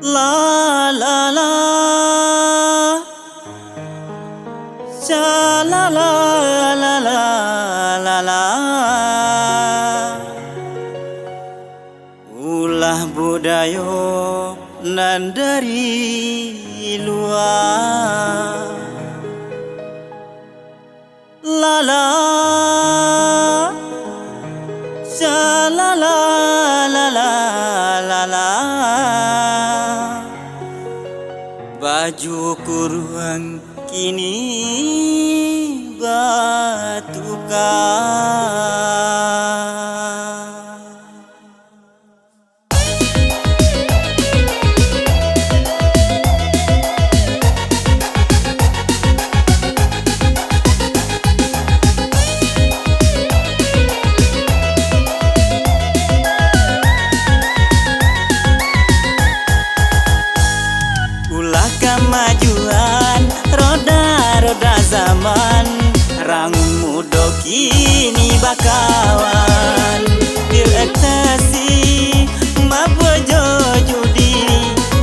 La la la, sha la la la la la la. Ulah budaya nan dari luar. La la, sha la la la la la la. Baju kurang kini batukar. Ulah kemajuan roda-roda zaman, rang muda kini bakawan pil ekstasi mabojo judi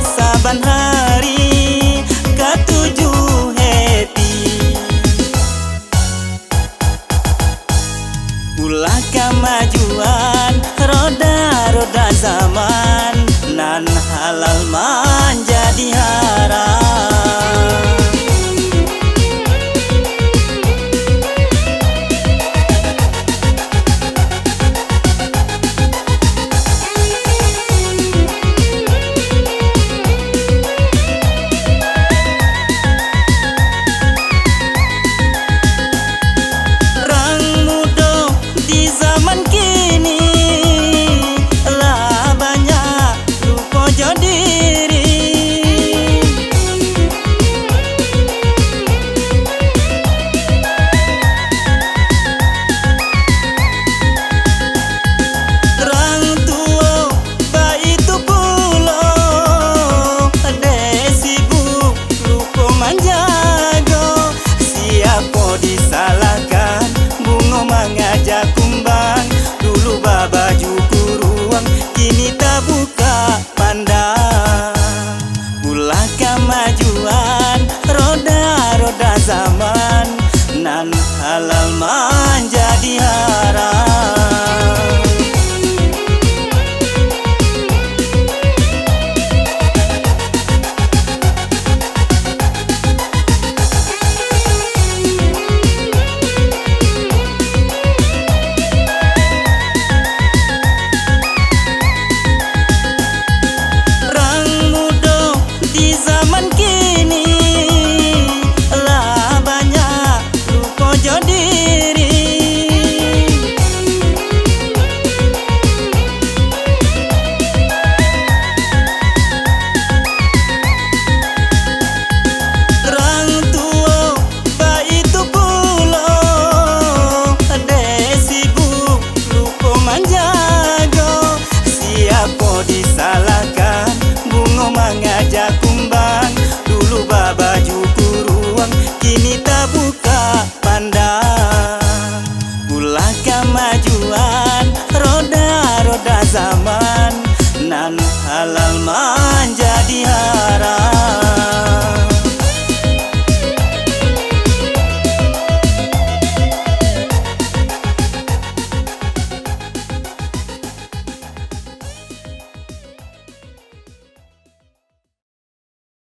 saban hari ketujuh happy. Ulah kemajuan roda-roda zaman, nan halal menjadi haram. Rang muda di zaman kini